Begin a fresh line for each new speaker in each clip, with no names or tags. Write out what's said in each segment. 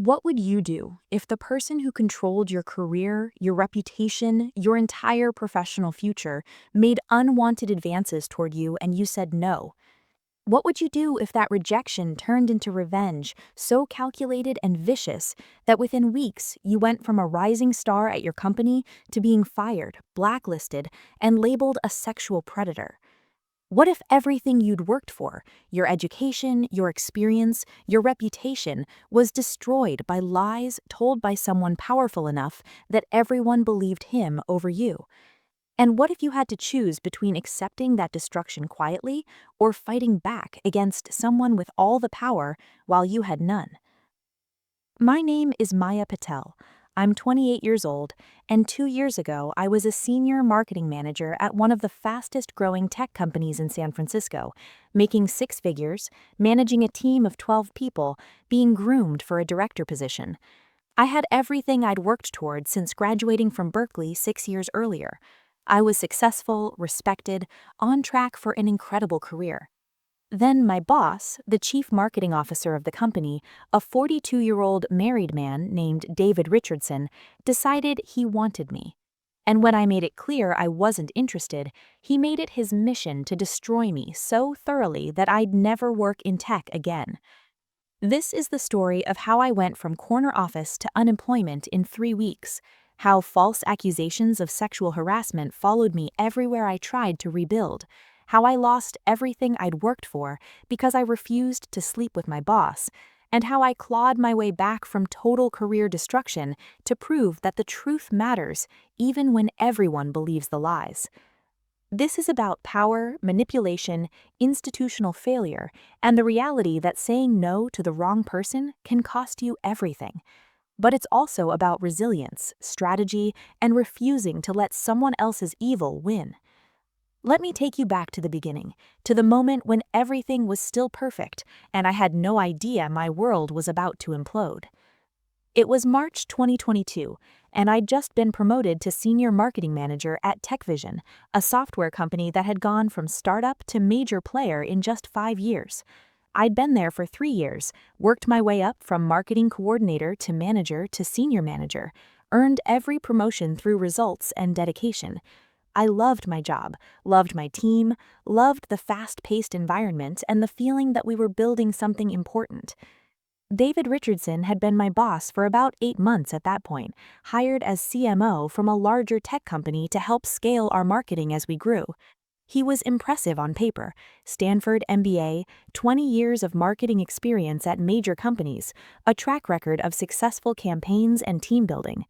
What would you do if the person who controlled your career, your reputation, your entire professional future made unwanted advances toward you and you said no? What would you do if that rejection turned into revenge, so calculated and vicious that within weeks you went from a rising star at your company to being fired, blacklisted, and labeled a sexual predator? What if everything you'd worked for, your education, your experience, your reputation, was destroyed by lies told by someone powerful enough that everyone believed him over you? And what if you had to choose between accepting that destruction quietly or fighting back against someone with all the power while you had none? My name is Maya Patel. I'm 28 years old, and 2 years ago, I was a senior marketing manager at one of the fastest growing tech companies in San Francisco, making six figures, managing a team of 12 people, being groomed for a director position. I had everything I'd worked toward since graduating from Berkeley 6 years earlier. I was successful, respected, on track for an incredible career. Then my boss, the chief marketing officer of the company, a 42-year-old married man named David Richardson, decided he wanted me. And when I made it clear I wasn't interested, he made it his mission to destroy me so thoroughly that I'd never work in tech again. This is the story of how I went from corner office to unemployment in 3 weeks, how false accusations of sexual harassment followed me everywhere I tried to rebuild, how I lost everything I'd worked for because I refused to sleep with my boss, and how I clawed my way back from total career destruction to prove that the truth matters even when everyone believes the lies. This is about power, manipulation, institutional failure, and the reality that saying no to the wrong person can cost you everything. But it's also about resilience, strategy, and refusing to let someone else's evil win. Let me take you back to the beginning, to the moment when everything was still perfect and I had no idea my world was about to implode. It was March 2022, and I'd just been promoted to senior marketing manager at TechVision, a software company that had gone from startup to major player in just 5 years. I'd been there for 3 years, worked my way up from marketing coordinator to manager to senior manager, earned every promotion through results and dedication. I loved my job, loved my team, loved the fast-paced environment and the feeling that we were building something important. David Richardson had been my boss for about 8 months at that point, hired as CMO from a larger tech company to help scale our marketing as we grew. He was impressive on paper: Stanford MBA, 20 years of marketing experience at major companies, a track record of successful campaigns and team building.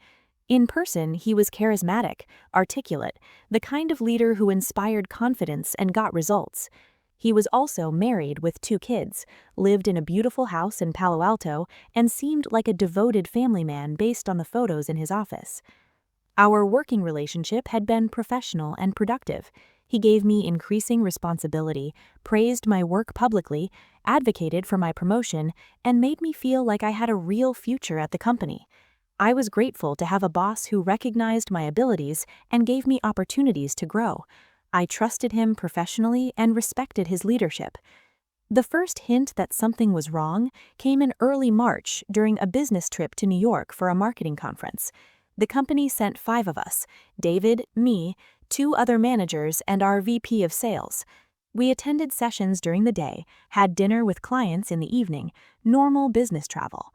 In person, he was charismatic, articulate, the kind of leader who inspired confidence and got results. He was also married with 2 kids, lived in a beautiful house in Palo Alto, and seemed like a devoted family man based on the photos in his office. Our working relationship had been professional and productive. He gave me increasing responsibility, praised my work publicly, advocated for my promotion, and made me feel like I had a real future at the company. I was grateful to have a boss who recognized my abilities and gave me opportunities to grow. I trusted him professionally and respected his leadership. The first hint that something was wrong came in early March during a business trip to New York for a marketing conference. The company sent 5 of us: David, me, 2 other managers, and our VP of sales. We attended sessions during the day, had dinner with clients in the evening, normal business travel.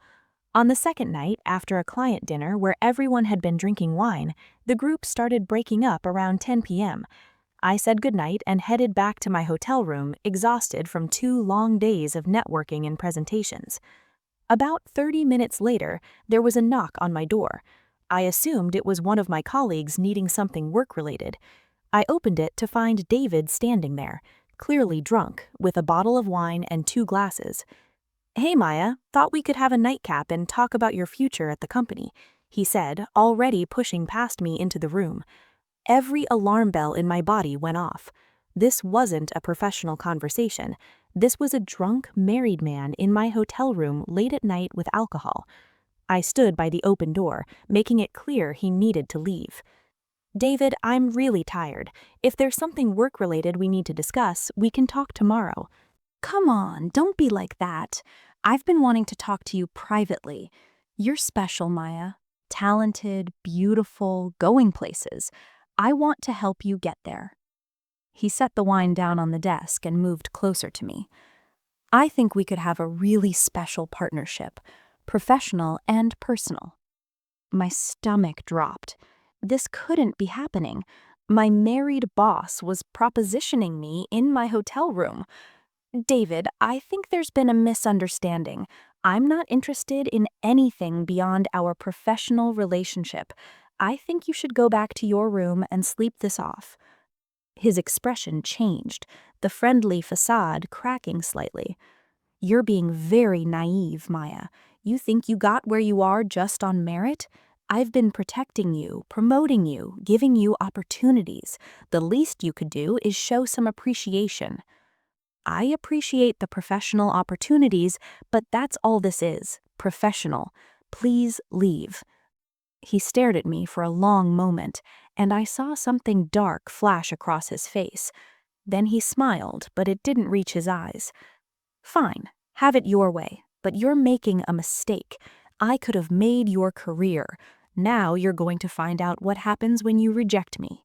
On the second night, after a client dinner where everyone had been drinking wine, the group started breaking up around 10 p.m. I said goodnight and headed back to my hotel room, exhausted from 2 long days of networking and presentations. About 30 minutes later, there was a knock on my door. I assumed it was one of my colleagues needing something work-related. I opened it to find David standing there, clearly drunk, with a bottle of wine and 2 glasses. "Hey Maya, thought we could have a nightcap and talk about your future at the company," he said, already pushing past me into the room. Every alarm bell in my body went off. This wasn't a professional conversation. This was a drunk, married man in my hotel room late at night with alcohol. I stood by the open door, making it clear he needed to leave. "David, I'm really tired. If there's something work-related we need to discuss, we can talk tomorrow." "Come on, don't be like that. I've been wanting to talk to you privately." You're special, Maya. Talented, beautiful, going places. I want to help you get there. He set the wine down on the desk and moved closer to me. I think we could have a really special partnership, professional and personal. My stomach dropped. This couldn't be happening. My married boss was propositioning me in my hotel room. David, I think there's been a misunderstanding. I'm not interested in anything beyond our professional relationship. I think you should go back to your room and sleep this off. His expression changed, the friendly facade cracking slightly. You're being very naive, Maya. You think you got where you are just on merit? I've been protecting you, promoting you, giving you opportunities. The least you could do is show some appreciation. I appreciate the professional opportunities, but that's all this is, professional. Please leave. He stared at me for a long moment, and I saw something dark flash across his face. Then he smiled, but it didn't reach his eyes. Fine, have it your way, but you're making a mistake. I could have made your career. Now you're going to find out what happens when you reject me.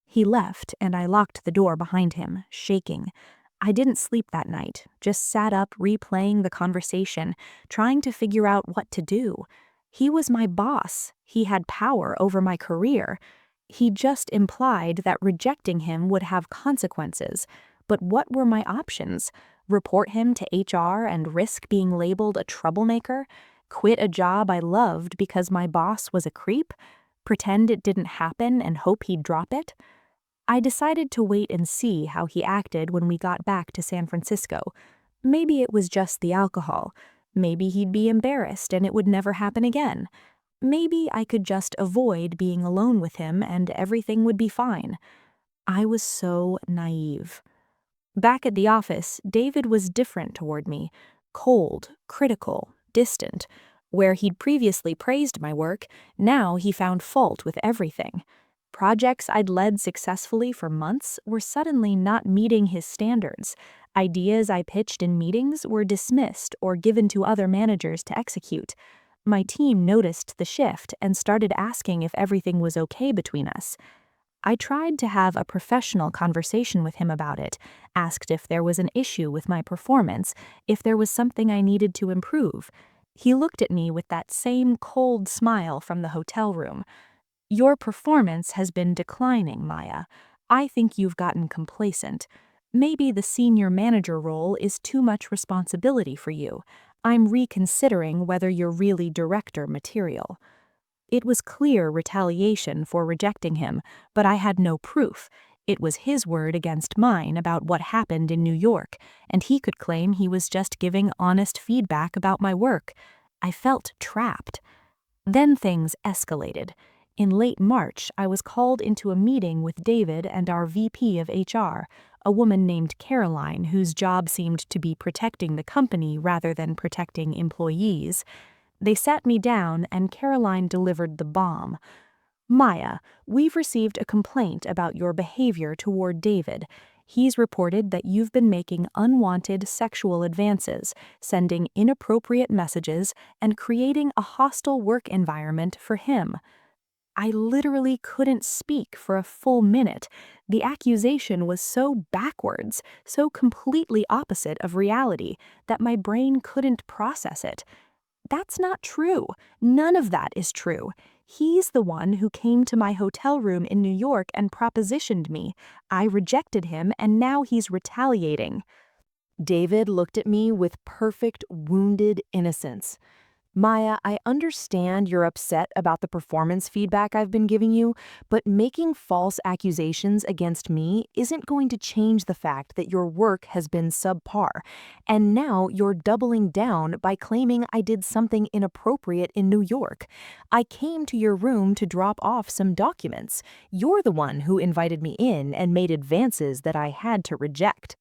He left, and I locked the door behind him, shaking. I didn't sleep that night, just sat up replaying the conversation, trying to figure out what to do. He was my boss. He had power over my career. He just implied that rejecting him would have consequences. But what were my options? Report him to HR and risk being labeled a troublemaker? Quit a job I loved because my boss was a creep? Pretend it didn't happen and hope he'd drop it? I decided to wait and see how he acted when we got back to San Francisco. Maybe it was just the alcohol. Maybe he'd be embarrassed and it would never happen again. Maybe I could just avoid being alone with him and everything would be fine. I was so naive. Back at the office, David was different toward me. Cold, critical, distant. Where he'd previously praised my work, now he found fault with everything. Projects I'd led successfully for months were suddenly not meeting his standards. Ideas I pitched in meetings were dismissed or given to other managers to execute. My team noticed the shift and started asking if everything was okay between us. I tried to have a professional conversation with him about it, asked if there was an issue with my performance, if there was something I needed to improve. He looked at me with that same cold smile from the hotel room. Your performance has been declining, Maya. I think you've gotten complacent. Maybe the senior manager role is too much responsibility for you. I'm reconsidering whether you're really director material. It was clear retaliation for rejecting him, but I had no proof. It was his word against mine about what happened in New York, and he could claim he was just giving honest feedback about my work. I felt trapped. Then things escalated. In late March, I was called into a meeting with David and our VP of HR, a woman named Caroline whose job seemed to be protecting the company rather than protecting employees. They sat me down and Caroline delivered the bomb. Maya, we've received a complaint about your behavior toward David. He's reported that you've been making unwanted sexual advances, sending inappropriate messages, and creating a hostile work environment for him. I literally couldn't speak for a full minute. The accusation was so backwards, so completely opposite of reality, that my brain couldn't process it. That's not true. None of that is true. He's the one who came to my hotel room in New York and propositioned me. I rejected him, and now he's retaliating. David looked at me with perfect, wounded innocence. Maya, I understand you're upset about the performance feedback I've been giving you, but making false accusations against me isn't going to change the fact that your work has been subpar. And now you're doubling down by claiming I did something inappropriate in New York. I came to your room to drop off some documents. You're the one who invited me in and made advances that I had to reject.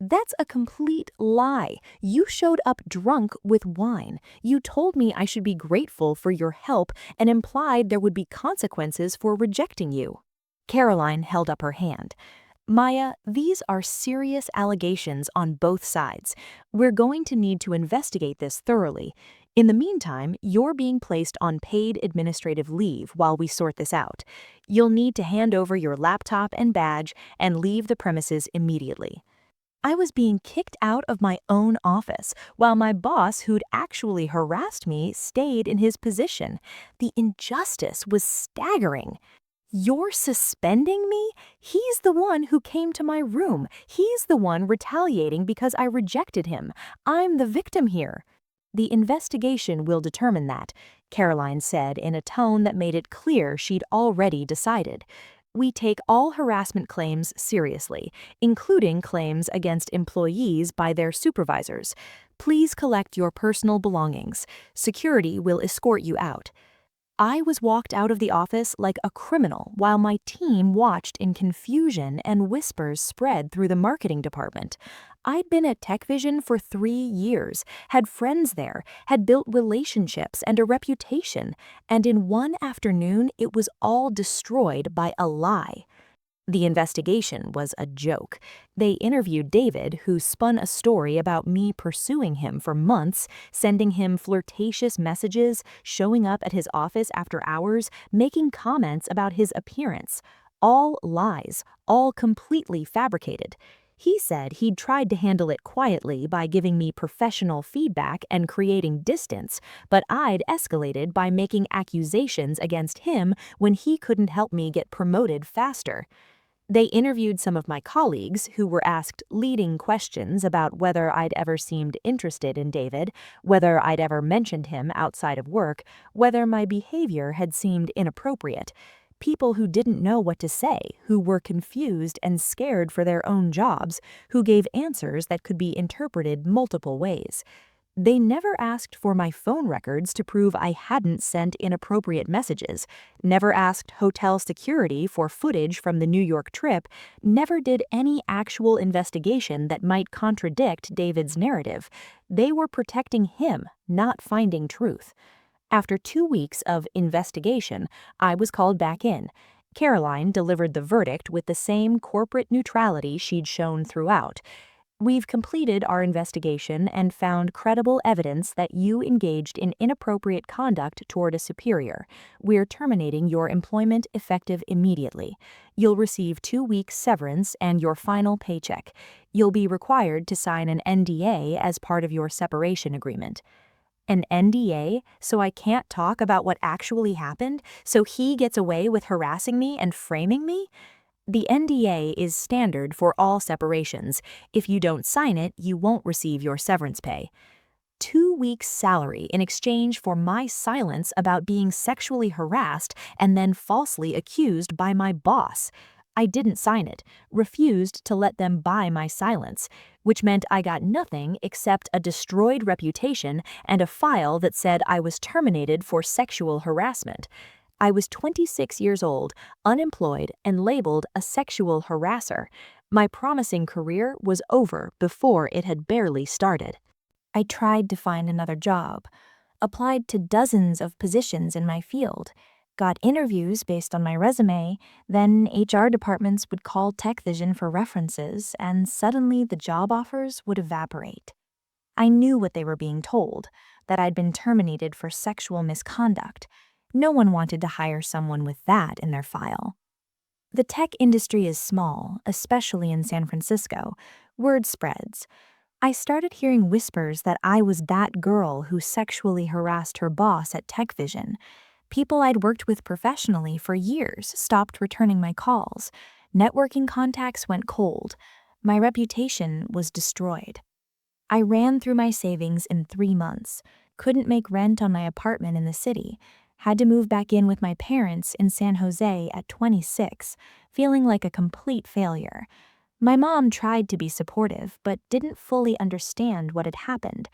That's a complete lie. You showed up drunk with wine. You told me I should be grateful for your help and implied there would be consequences for rejecting you. Caroline held up her hand. Maya, these are serious allegations on both sides. We're going to need to investigate this thoroughly. In the meantime, you're being placed on paid administrative leave while we sort this out. You'll need to hand over your laptop and badge and leave the premises immediately. I was being kicked out of my own office while my boss, who'd actually harassed me, stayed in his position. The injustice was staggering. You're suspending me? He's the one who came to my room. He's the one retaliating because I rejected him. I'm the victim here. The investigation will determine that, Caroline said in a tone that made it clear she'd already decided. We take all harassment claims seriously, including claims against employees by their supervisors. Please collect your personal belongings. Security will escort you out. I was walked out of the office like a criminal while my team watched in confusion and whispers spread through the marketing department. I'd been at TechVision for 3 years, had friends there, had built relationships and a reputation, and in one afternoon it was all destroyed by a lie. The investigation was a joke. They interviewed David, who spun a story about me pursuing him for months, sending him flirtatious messages, showing up at his office after hours, making comments about his appearance. All lies, all completely fabricated. He said he'd tried to handle it quietly by giving me professional feedback and creating distance, but I'd escalated by making accusations against him when he couldn't help me get promoted faster. They interviewed some of my colleagues who were asked leading questions about whether I'd ever seemed interested in David, whether I'd ever mentioned him outside of work, whether my behavior had seemed inappropriate. People who didn't know what to say, who were confused and scared for their own jobs, who gave answers that could be interpreted multiple ways. They never asked for my phone records to prove I hadn't sent inappropriate messages, never asked hotel security for footage from the New York trip, never did any actual investigation that might contradict David's narrative. They were protecting him, not finding truth. After 2 weeks of investigation, I was called back in. Caroline delivered the verdict with the same corporate neutrality she'd shown throughout. We've completed our investigation and found credible evidence that you engaged in inappropriate conduct toward a superior. We're terminating your employment effective immediately. You'll receive 2 weeks severance and your final paycheck. You'll be required to sign an NDA as part of your separation agreement. An NDA, so I can't talk about what actually happened, so he gets away with harassing me and framing me? The NDA is standard for all separations. If you don't sign it, you won't receive your severance pay. 2 weeks' salary in exchange for my silence about being sexually harassed and then falsely accused by my boss. I didn't sign it, refused to let them buy my silence, which meant I got nothing except a destroyed reputation and a file that said I was terminated for sexual harassment. I was 26 years old, unemployed, and labeled a sexual harasser. My promising career was over before it had barely started. I tried to find another job, applied to dozens of positions in my field, got interviews based on my resume, then HR departments would call TechVision for references, and suddenly the job offers would evaporate. I knew what they were being told, that I'd been terminated for sexual misconduct. No one wanted to hire someone with that in their file. The tech industry is small, especially in San Francisco. Word spreads. I started hearing whispers that I was that girl who sexually harassed her boss at TechVision. People I'd worked with professionally for years stopped returning my calls. Networking contacts went cold. My reputation was destroyed. I ran through my savings in 3 months, couldn't make rent on my apartment in the city, had to move back in with my parents in San Jose at 26, feeling like a complete failure. My mom tried to be supportive, but didn't fully understand what had happened.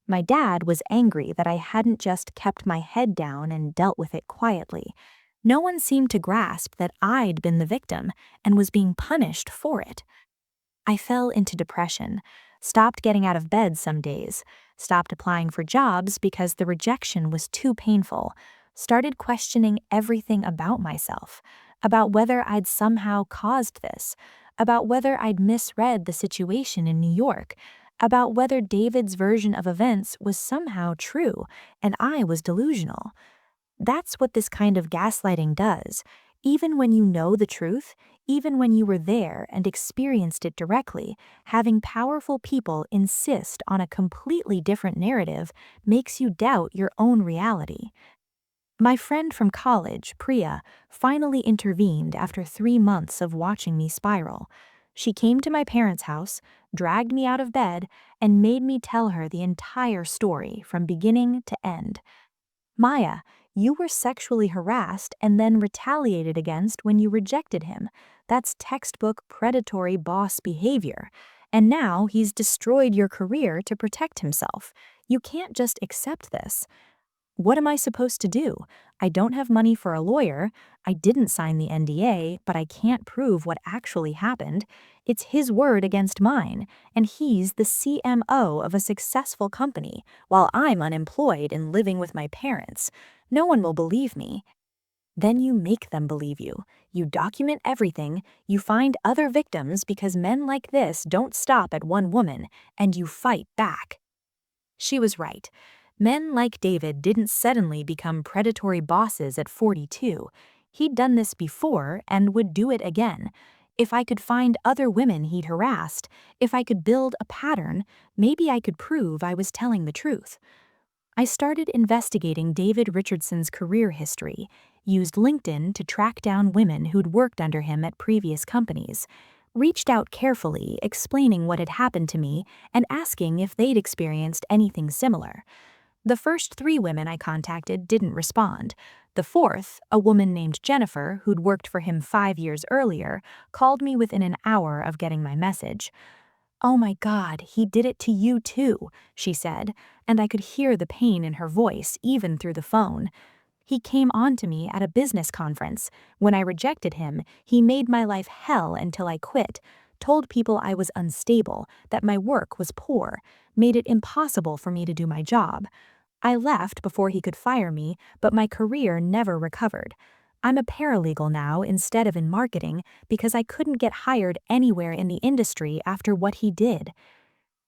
My dad was angry that I hadn't just kept my head down and dealt with it quietly. No one seemed to grasp that I'd been the victim and was being punished for it. I fell into depression, stopped getting out of bed some days, stopped applying for jobs because the rejection was too painful, started questioning everything about myself, about whether I'd somehow caused this, about whether I'd misread the situation in New York, about whether David's version of events was somehow true and I was delusional. That's what this kind of gaslighting does. Even when you know the truth, even when you were there and experienced it directly, having powerful people insist on a completely different narrative makes you doubt your own reality. My friend from college, Priya, finally intervened after 3 months of watching me spiral. She came to my parents' house, dragged me out of bed, and made me tell her the entire story from beginning to end. Maya, you were sexually harassed and then retaliated against when you rejected him. That's textbook predatory boss behavior. And now he's destroyed your career to protect himself. You can't just accept this. What am I supposed to do? I don't have money for a lawyer. I didn't sign the NDA, but I can't prove what actually happened. It's his word against mine, and he's the CMO of a successful company, while I'm unemployed and living with my parents. No one will believe me. Then you make them believe you. You document everything, you find other victims because men like this don't stop at one woman, and you fight back. She was right. Men like David didn't suddenly become predatory bosses at 42. He'd done this before and would do it again. If I could find other women he'd harassed, if I could build a pattern, maybe I could prove I was telling the truth. I started investigating David Richardson's career history, used LinkedIn to track down women who'd worked under him at previous companies, reached out carefully, explaining what had happened to me and asking if they'd experienced anything similar. The first 3 women I contacted didn't respond. The fourth, a woman named Jennifer, who'd worked for him 5 years earlier, called me within an hour of getting my message. "Oh my God, he did it to you too," she said, and I could hear the pain in her voice even through the phone. "He came on to me at a business conference. When I rejected him, he made my life hell until I quit, told people I was unstable, that my work was poor, made it impossible for me to do my job. I left before he could fire me, but my career never recovered. I'm a paralegal now instead of in marketing because I couldn't get hired anywhere in the industry after what he did."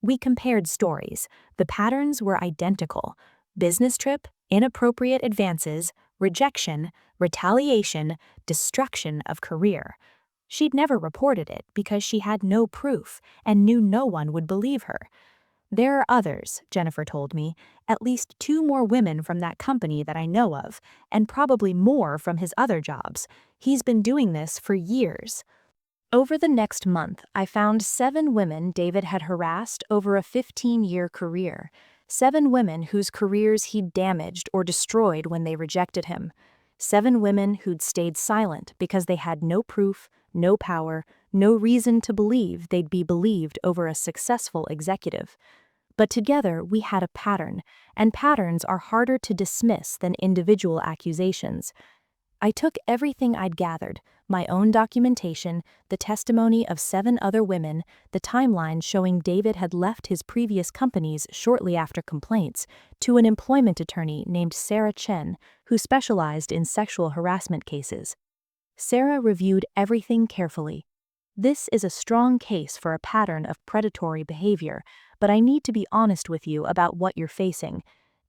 We compared stories. The patterns were identical: business trip, inappropriate advances, rejection, retaliation, destruction of career. She'd never reported it because she had no proof and knew no one would believe her. "There are others," Jennifer told me, "at least 2 more women from that company that I know of, and probably more from his other jobs. He's been doing this for years." Over the next month, I found 7 women David had harassed over a 15-year career. 7 women whose careers he'd damaged or destroyed when they rejected him. 7 women who'd stayed silent because they had no proof, no power, no reason to believe they'd be believed over a successful executive. But together we had a pattern, and patterns are harder to dismiss than individual accusations. I took everything I'd gathered, my own documentation, the testimony of 7 other women, the timeline showing David had left his previous companies shortly after complaints, to an employment attorney named Sarah Chen, who specialized in sexual harassment cases. Sarah reviewed everything carefully. "This is a strong case for a pattern of predatory behavior, but I need to be honest with you about what you're facing.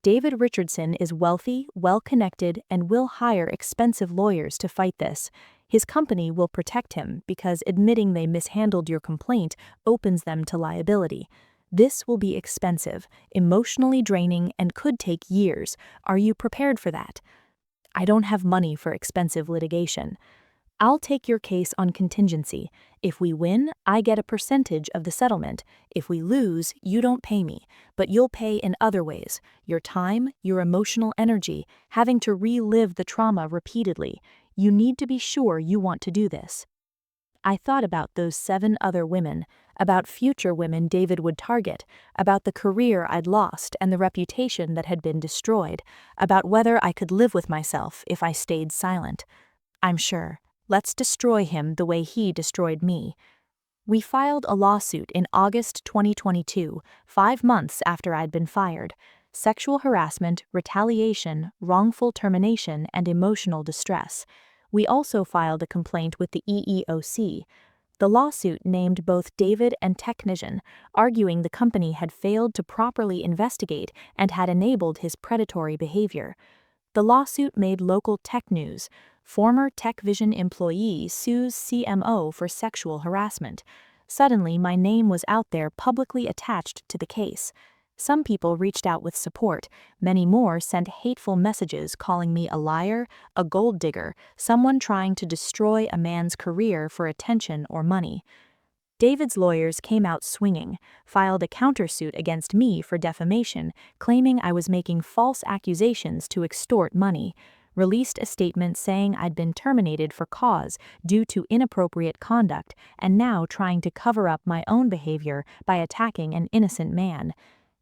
David Richardson is wealthy, well-connected, and will hire expensive lawyers to fight this. His company will protect him because admitting they mishandled your complaint opens them to liability. This will be expensive, emotionally draining, and could take years. Are you prepared for that?" "I don't have money for expensive litigation." "I'll take your case on contingency. If we win, I get a percentage of the settlement. If we lose, you don't pay me, but you'll pay in other ways: your time, your emotional energy, having to relive the trauma repeatedly. You need to be sure you want to do this." I thought about those 7 other women, about future women David would target, about the career I'd lost and the reputation that had been destroyed, about whether I could live with myself if I stayed silent. "I'm sure. Let's destroy him the way he destroyed me." We filed a lawsuit in August 2022, 5 months after I'd been fired. Sexual harassment, retaliation, wrongful termination, and emotional distress. We also filed a complaint with the EEOC. The lawsuit named both David and Technician, arguing the company had failed to properly investigate and had enabled his predatory behavior. The lawsuit made local tech news. Former TechVision employee sues CMO for sexual harassment. Suddenly, my name was out there publicly attached to the case. Some people reached out with support. Many more sent hateful messages calling me a liar, a gold digger, someone trying to destroy a man's career for attention or money. David's lawyers came out swinging, filed a countersuit against me for defamation, claiming I was making false accusations to extort money, released a statement saying I'd been terminated for cause due to inappropriate conduct and now trying to cover up my own behavior by attacking an innocent man,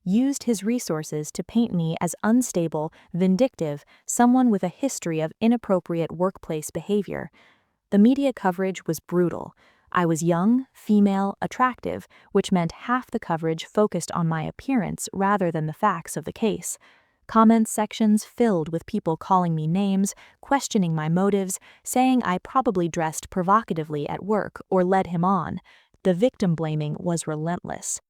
used his resources to paint me as unstable, vindictive, someone with a history of inappropriate workplace behavior. The media coverage was brutal. I was young, female, attractive, which meant half the coverage focused on my appearance rather than the facts of the case. Comment sections filled with people calling me names, questioning my motives, saying I probably dressed provocatively at work or led him on. The victim blaming was relentless.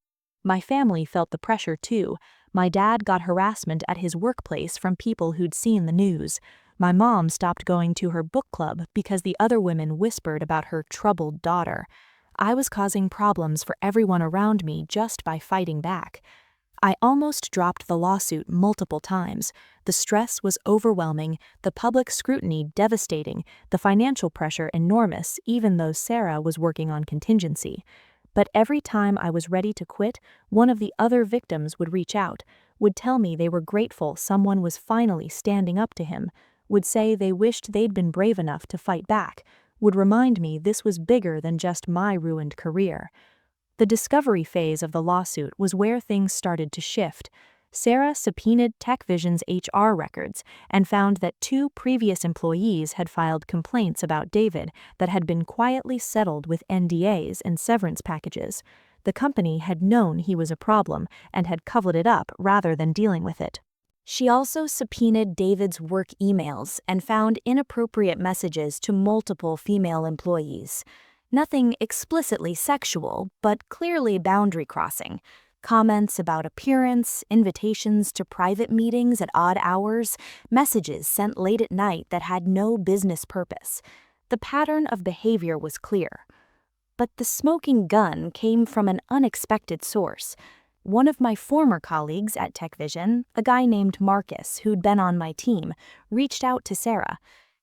My family felt the pressure too. My dad got harassment at his workplace from people who'd seen the news. My mom stopped going to her book club because the other women whispered about her troubled daughter. I was causing problems for everyone around me just by fighting back. I almost dropped the lawsuit multiple times. The stress was overwhelming, the public scrutiny devastating, the financial pressure enormous, even though Sarah was working on contingency. But every time I was ready to quit, one of the other victims would reach out, would tell me they were grateful someone was finally standing up to him, would say they wished they'd been brave enough to fight back, would remind me this was bigger than just my ruined career. The discovery phase of the lawsuit was where things started to shift. Sarah subpoenaed TechVision's HR records and found that 2 previous employees had filed complaints about David that had been quietly settled with NDAs and severance packages. The company had known he was a problem and had covered it up rather than dealing with it. She also subpoenaed David's work emails and found inappropriate messages to multiple female employees. Nothing explicitly sexual, but clearly boundary crossing. Comments about appearance, invitations to private meetings at odd hours, messages sent late at night that had no business purpose. The pattern of behavior was clear. But the smoking gun came from an unexpected source. One of my former colleagues at TechVision, a guy named Marcus who'd been on my team, reached out to Sarah.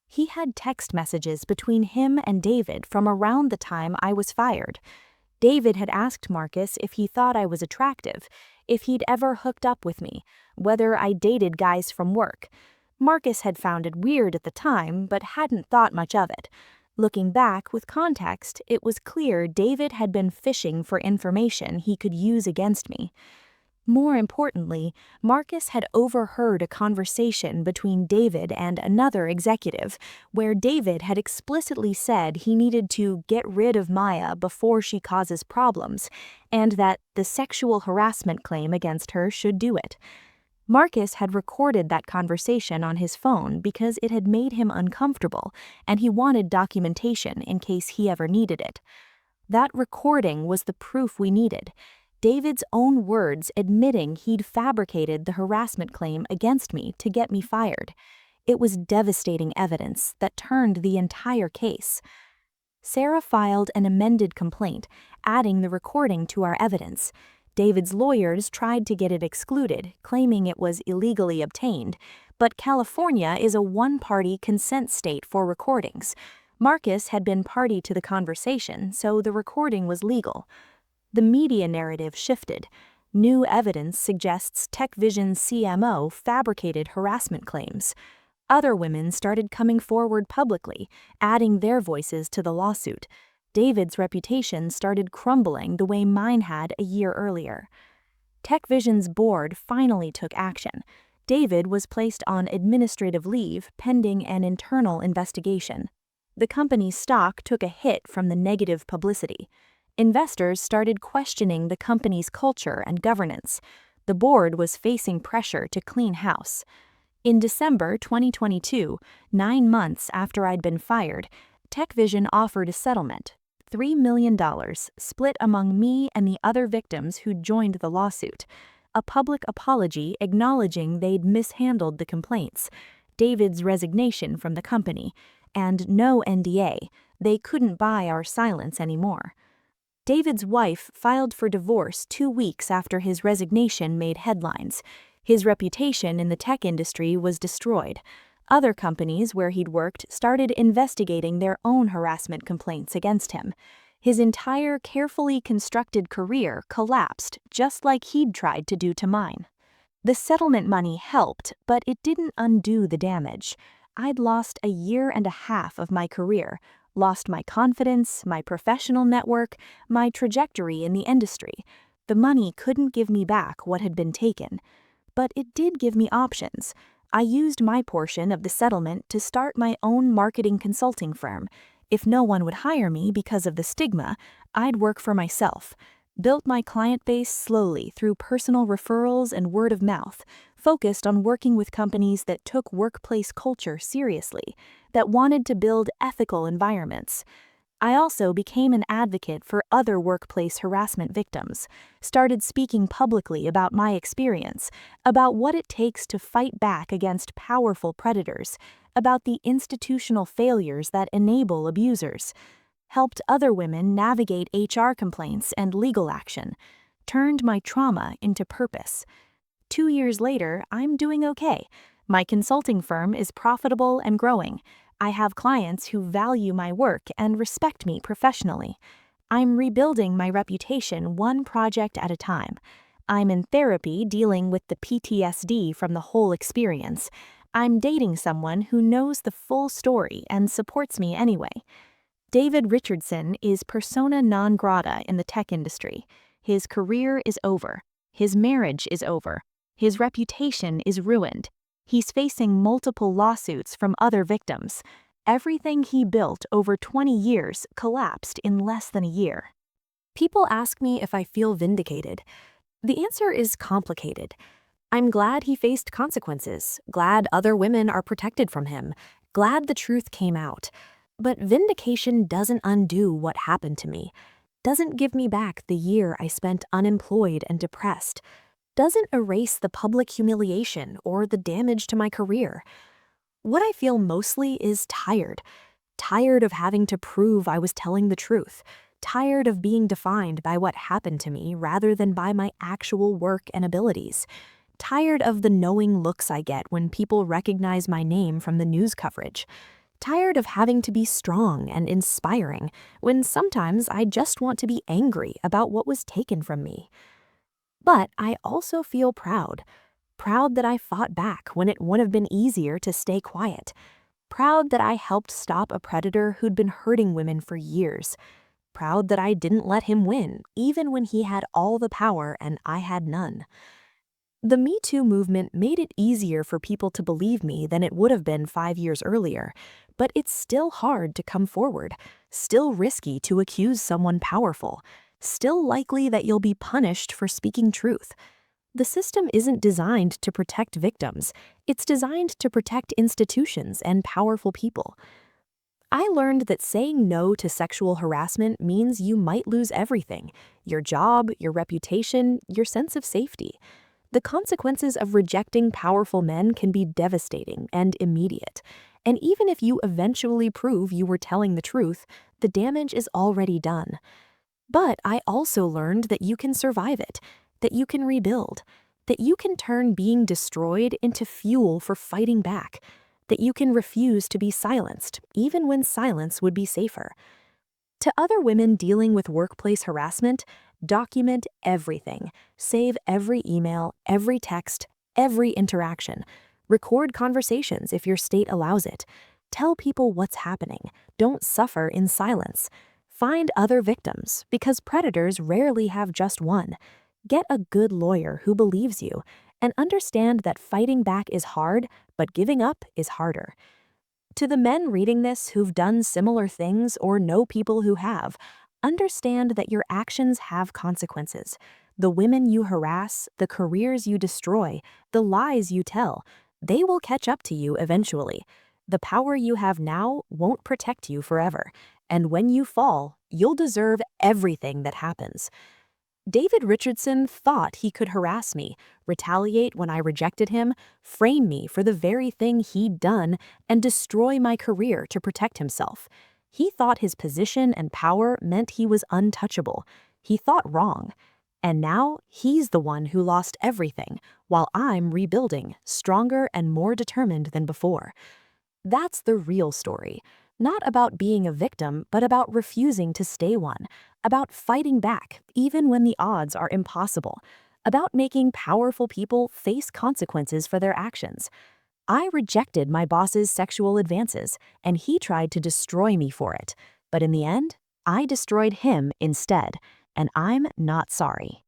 He had text messages between him and David from around the time I was fired. David had asked Marcus if he thought I was attractive, if he'd ever hooked up with me, whether I dated guys from work. Marcus had found it weird at the time, but hadn't thought much of it. Looking back with context, it was clear David had been fishing for information he could use against me. More importantly, Marcus had overheard a conversation between David and another executive, where David had explicitly said he needed to get rid of Maya before she causes problems, and that the sexual harassment claim against her should do it. Marcus had recorded that conversation on his phone because it had made him uncomfortable, and he wanted documentation in case he ever needed it. That recording was the proof we needed. David's own words admitting he'd fabricated the harassment claim against me to get me fired. It was devastating evidence that turned the entire case. Sarah filed an amended complaint, adding the recording to our evidence. David's lawyers tried to get it excluded, claiming it was illegally obtained, but California is a one-party consent state for recordings. Marcus had been party to the conversation, so the recording was legal. The media narrative shifted. New evidence suggests TechVision's CMO fabricated harassment claims. Other women started coming forward publicly, adding their voices to the lawsuit. David's reputation started crumbling the way mine had a year earlier. TechVision's board finally took action. David was placed on administrative leave pending an internal investigation. The company's stock took a hit from the negative publicity. Investors started questioning the company's culture and governance. The board was facing pressure to clean house. In December 2022, 9 months after I'd been fired, TechVision offered a settlement, $3 million, split among me and the other victims who joined the lawsuit. A public apology acknowledging they'd mishandled the complaints. David's resignation from the company. And no NDA. They couldn't buy our silence anymore. David's wife filed for divorce 2 weeks after his resignation made headlines. His reputation in the tech industry was destroyed. Other companies where he'd worked started investigating their own harassment complaints against him. His entire carefully constructed career collapsed just like he'd tried to do to mine. The settlement money helped, but it didn't undo the damage. I'd lost 1.5 years of my career, lost my confidence, my professional network, my trajectory in the industry. The money couldn't give me back what had been taken. But it did give me options. I used my portion of the settlement to start my own marketing consulting firm. If no one would hire me because of the stigma, I'd work for myself. Built my client base slowly through personal referrals and word of mouth, focused on working with companies that took workplace culture seriously, that wanted to build ethical environments. I also became an advocate for other workplace harassment victims, started speaking publicly about my experience, about what it takes to fight back against powerful predators, about the institutional failures that enable abusers, helped other women navigate HR complaints and legal action, turned my trauma into purpose. 2 years later, I'm doing okay. My consulting firm is profitable and growing. I have clients who value my work and respect me professionally. I'm rebuilding my reputation one project at a time. I'm in therapy dealing with the PTSD from the whole experience. I'm dating someone who knows the full story and supports me anyway. David Richardson is persona non grata in the tech industry. His career is over. His marriage is over. His reputation is ruined. He's facing multiple lawsuits from other victims. Everything he built over 20 years collapsed in less than a year. People ask me if I feel vindicated. The answer is complicated. I'm glad he faced consequences, glad other women are protected from him, glad the truth came out. But vindication doesn't undo what happened to me, doesn't give me back the year I spent unemployed and depressed, doesn't erase the public humiliation or the damage to my career. What I feel mostly is tired. Tired of having to prove I was telling the truth. Tired of being defined by what happened to me rather than by my actual work and abilities. Tired of the knowing looks I get when people recognize my name from the news coverage. Tired of having to be strong and inspiring when sometimes I just want to be angry about what was taken from me. But I also feel proud. Proud that I fought back when it would have been easier to stay quiet. Proud that I helped stop a predator who'd been hurting women for years. Proud that I didn't let him win, even when he had all the power and I had none. The Me Too movement made it easier for people to believe me than it would have been 5 years earlier, but it's still hard to come forward, still risky to accuse someone powerful, still likely that you'll be punished for speaking truth. The system isn't designed to protect victims. It's designed to protect institutions and powerful people. I learned that saying no to sexual harassment means you might lose everything: your job, your reputation, your sense of safety. The consequences of rejecting powerful men can be devastating and immediate. And even if you eventually prove you were telling the truth, the damage is already done. But I also learned that you can survive it, that you can rebuild, that you can turn being destroyed into fuel for fighting back, that you can refuse to be silenced, even when silence would be safer. To other women dealing with workplace harassment, document everything. Save every email, every text, every interaction. Record conversations if your state allows it. Tell people what's happening. Don't suffer in silence. Find other victims, because predators rarely have just one. Get a good lawyer who believes you, and understand that fighting back is hard, but giving up is harder. To the men reading this who've done similar things or know people who have, understand that your actions have consequences. The women you harass, the careers you destroy, the lies you tell, they will catch up to you eventually. The power you have now won't protect you forever. and when you fall, you'll deserve everything that happens. David Richardson thought he could harass me, retaliate when I rejected him, frame me for the very thing he'd done, and destroy my career to protect himself. He thought his position and power meant he was untouchable. He thought wrong. And now he's the one who lost everything, while I'm rebuilding, stronger and more determined than before. That's the real story. Not about being a victim, but about refusing to stay one. About fighting back, even when the odds are impossible. About making powerful people face consequences for their actions. I rejected my boss's sexual advances, and he tried to destroy me for it. But in the end, I destroyed him instead, and I'm not sorry.